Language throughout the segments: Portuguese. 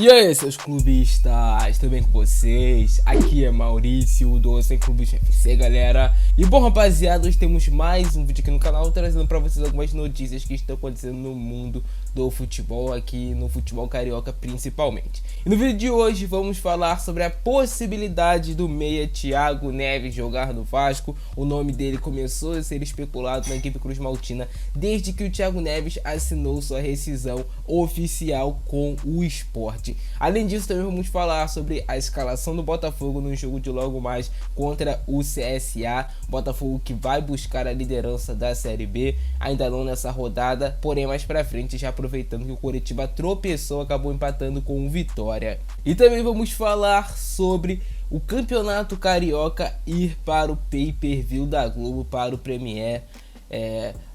E aí, seus clubistas, tudo bem com vocês? Aqui é Maurício do Sem Clubista FC, galera. E bom, rapaziada, hoje temos mais um vídeo aqui no canal trazendo pra vocês algumas notícias que estão acontecendo no mundo do futebol, aqui no futebol carioca principalmente. E no vídeo de hoje vamos falar sobre a possibilidade do meia Thiago Neves jogar no Vasco. O nome dele começou a ser especulado na equipe cruz-maltina desde que o Thiago Neves assinou sua rescisão oficial com o Sport. Além disso, também vamos falar sobre a escalação do Botafogo no jogo de logo mais contra o CSA. Botafogo que vai buscar a liderança da Série B, ainda não nessa rodada, porém mais pra frente, já aproveitando que o Coritiba tropeçou, acabou empatando com o Vitória. E também vamos falar sobre o Campeonato Carioca ir para o pay-per-view da Globo, para o Premier.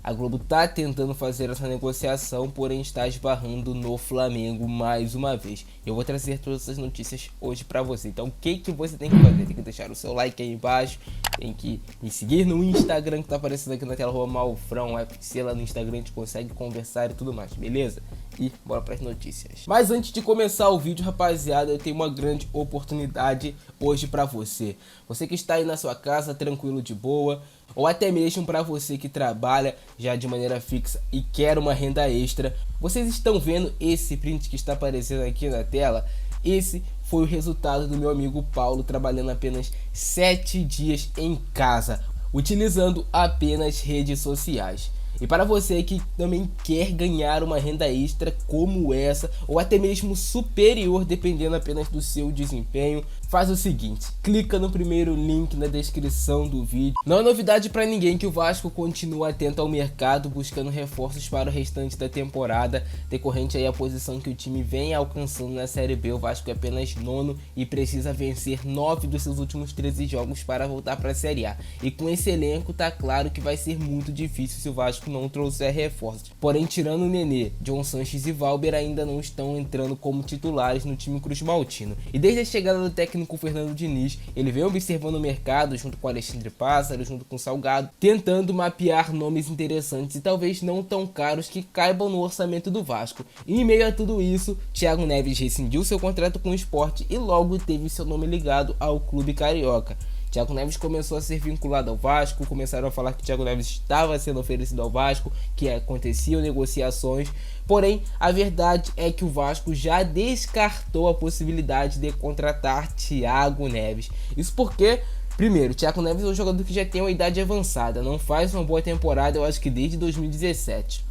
A Globo está tentando fazer essa negociação, porém está esbarrando no Flamengo mais uma vez. Eu vou trazer todas essas notícias hoje para você. Então o que você tem que fazer? Tem que deixar o seu like aí embaixo, tem que me seguir no Instagram que está aparecendo aqui na tela, @malfrãoFC. Lá no Instagram a gente consegue conversar e tudo mais, beleza? E bora para as notícias. Mas antes de começar o vídeo, rapaziada, eu tenho uma grande oportunidade hoje para você. Você que está aí na sua casa, tranquilo, de boa, ou até mesmo para você que trabalha já de maneira fixa e quer uma renda extra. Vocês estão vendo esse print que está aparecendo aqui na tela? Esse foi o resultado do meu amigo Paulo trabalhando apenas 7 dias em casa, utilizando apenas redes sociais. E para você que também quer ganhar uma renda extra como essa, ou até mesmo superior, dependendo apenas do seu desempenho, faz o seguinte: clica no primeiro link na descrição do vídeo. Não é novidade para ninguém que o Vasco continua atento ao mercado, buscando reforços para o restante da temporada, decorrente aí a posição que o time vem alcançando na Série B. O Vasco é apenas nono e precisa vencer 9 dos seus últimos 13 jogos para voltar para a Série A. E com esse elenco tá claro que vai ser muito difícil se o Vasco não trouxer reforços. Porém, tirando o Nenê, John Sanches e Valber ainda não estão entrando como titulares no time cruz-maltino. E desde a chegada do técnico Fernando Diniz, ele vem observando o mercado junto com Alexandre Pássaro, junto com Salgado, tentando mapear nomes interessantes e talvez não tão caros que caibam no orçamento do Vasco. E em meio a tudo isso, Thiago Neves rescindiu seu contrato com o Sport e logo teve seu nome ligado ao clube carioca. Thiago Neves começou a ser vinculado ao Vasco, começaram a falar que Thiago Neves estava sendo oferecido ao Vasco, que aconteciam negociações, porém a verdade é que o Vasco já descartou a possibilidade de contratar Thiago Neves. Isso porque, primeiro, Thiago Neves é um jogador que já tem uma idade avançada, não faz uma boa temporada, eu acho que desde 2017.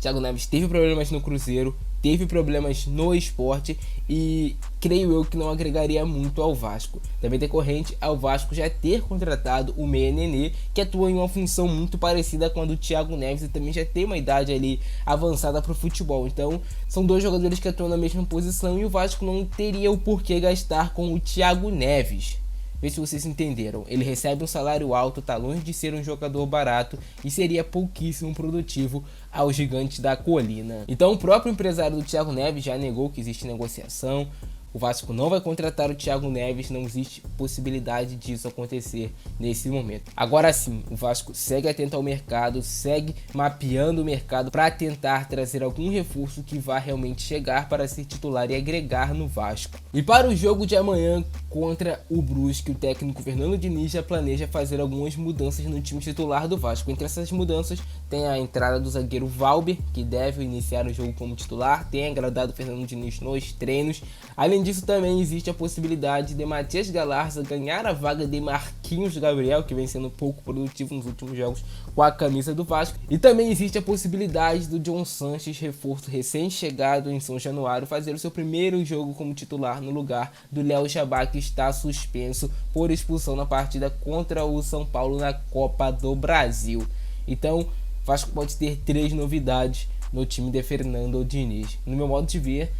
Thiago Neves teve problemas no Cruzeiro, teve problemas no Sport e creio eu que não agregaria muito ao Vasco. Também decorrente ao Vasco já ter contratado o meia Nenê, que atua em uma função muito parecida com a do Thiago Neves e também já tem uma idade ali avançada para o futebol. Então são dois jogadores que atuam na mesma posição e o Vasco não teria o porquê gastar com o Thiago Neves. Vê se vocês entenderam. Ele recebe um salário alto, tá longe de ser um jogador barato e seria pouquíssimo produtivo aos gigantes da colina. Então o próprio empresário do Thiago Neves já negou que existe negociação. O Vasco não vai contratar o Thiago Neves, não existe possibilidade disso acontecer nesse momento. Agora sim, o Vasco segue atento ao mercado, segue mapeando o mercado para tentar trazer algum reforço que vá realmente chegar para ser titular e agregar no Vasco. E para o jogo de amanhã contra o Brusque, o técnico Fernando Diniz já planeja fazer algumas mudanças no time titular do Vasco. Entre essas mudanças tem a entrada do zagueiro Valber, que deve iniciar o jogo como titular, tem agradado o Fernando Diniz nos treinos. Além disso, também existe a possibilidade de Matias Galarza ganhar a vaga de Marquinhos Gabriel, que vem sendo pouco produtivo nos últimos jogos com a camisa do Vasco. E também existe a possibilidade do John Sanches, reforço recém-chegado em São Januário, fazer o seu primeiro jogo como titular no lugar do Léo Jabá, que está suspenso por expulsão na partida contra o São Paulo na Copa do Brasil. Então, Vasco pode ter 3 novidades no time de Fernando Diniz. No meu modo de ver,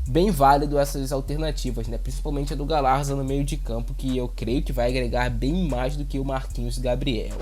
bem válido essas alternativas, né? Principalmente a do Galarza no meio de campo, que eu creio que vai agregar bem mais do que o Marquinhos Gabriel.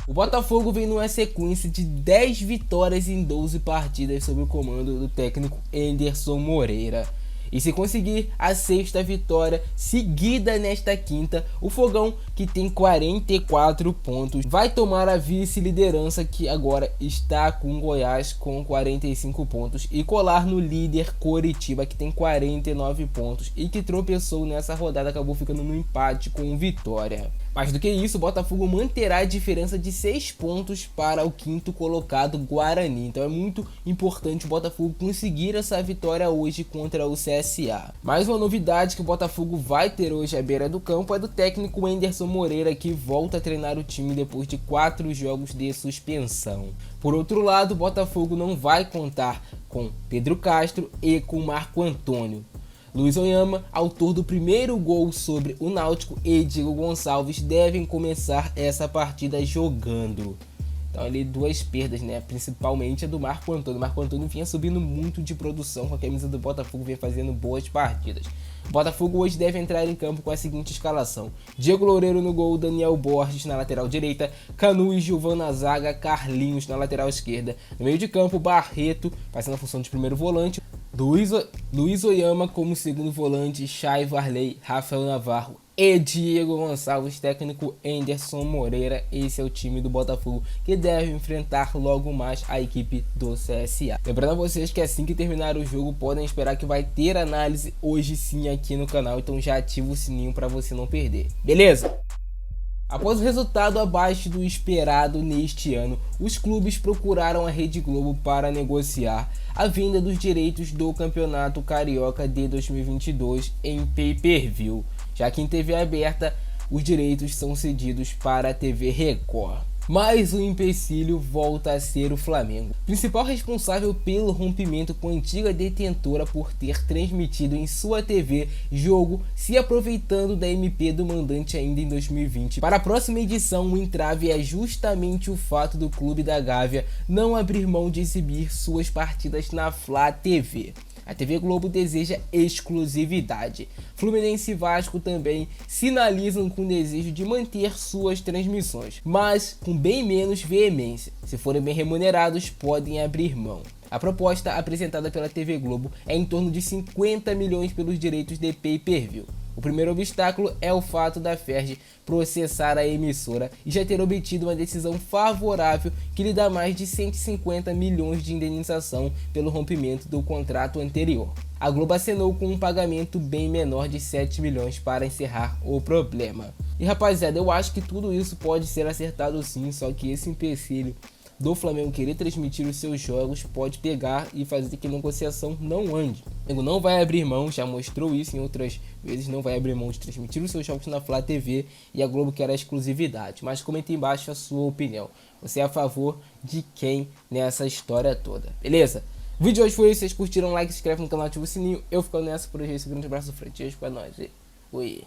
O Botafogo vem numa sequência de 10 vitórias em 12 partidas sob o comando do técnico Anderson Moreira. E se conseguir a 6ª vitória seguida nesta quinta, o Fogão, que tem 44 pontos, vai tomar a vice-liderança, que agora está com o Goiás com 45 pontos, e colar no líder Coritiba, que tem 49 pontos e que tropeçou nessa rodada, acabou ficando no empate com Vitória. Mais do que isso, o Botafogo manterá a diferença de 6 pontos para o 5º colocado Guarani. Então é muito importante o Botafogo conseguir essa vitória hoje contra o CSA. Mais uma novidade que o Botafogo vai ter hoje à beira do campo é do técnico Anderson Moreira, que volta a treinar o time depois de 4 jogos de suspensão. Por outro lado, o Botafogo não vai contar com Pedro Castro e com Marco Antônio. Luiz Oyama, autor do primeiro gol sobre o Náutico, e Diego Gonçalves devem começar essa partida jogando. Então ali 2 perdas, né? Principalmente a do Marco Antônio. O Marco Antônio vinha subindo muito de produção com a camisa do Botafogo, vinha fazendo boas partidas. O Botafogo hoje deve entrar em campo com a seguinte escalação: Diego Loureiro no gol, Daniel Borges na lateral direita, Canu e Gilvan na zaga, Carlinhos na lateral esquerda. No meio de campo, Barreto fazendo a função de primeiro volante, Luiz Oyama como segundo volante, Chay, Varley, Rafael Navarro e Diego Gonçalves, técnico Anderson Moreira. Esse é o time do Botafogo que deve enfrentar logo mais a equipe do CSA. Lembrando a vocês que assim que terminar o jogo podem esperar que vai ter análise hoje sim aqui no canal, então já ativa o sininho para você não perder, beleza? Após o resultado abaixo do esperado neste ano, os clubes procuraram a Rede Globo para negociar a venda dos direitos do Campeonato Carioca de 2022 em pay-per-view, já que em TV aberta os direitos são cedidos para a TV Record. Mas o empecilho volta a ser o Flamengo, principal responsável pelo rompimento com a antiga detentora por ter transmitido em sua TV jogo se aproveitando da MP do mandante ainda em 2020. Para a próxima edição, o entrave é justamente o fato do Clube da Gávea não abrir mão de exibir suas partidas na Flá TV. A TV Globo deseja exclusividade. Fluminense e Vasco também sinalizam com desejo de manter suas transmissões, mas com bem menos veemência. Se forem bem remunerados, podem abrir mão. A proposta apresentada pela TV Globo é em torno de 50 milhões pelos direitos de pay-per-view. O primeiro obstáculo é o fato da Ferg processar a emissora e já ter obtido uma decisão favorável que lhe dá mais de 150 milhões de indenização pelo rompimento do contrato anterior. A Globo acenou com um pagamento bem menor de 7 milhões para encerrar o problema. E rapaziada, eu acho que tudo isso pode ser acertado sim, só que esse empecilho do Flamengo querer transmitir os seus jogos pode pegar e fazer que a negociação não ande. O Flamengo não vai abrir mão, já mostrou isso em outras vezes, não vai abrir mão de transmitir os seus jogos na Flá TV, e a Globo quer a exclusividade. Mas comente embaixo a sua opinião. Você é a favor de quem nessa história toda, beleza? O vídeo de hoje foi isso, vocês curtiram, like, se inscreve no canal, ativa o sininho. Eu ficando nessa por hoje, esse grande abraço, frente, é nóis, e fui.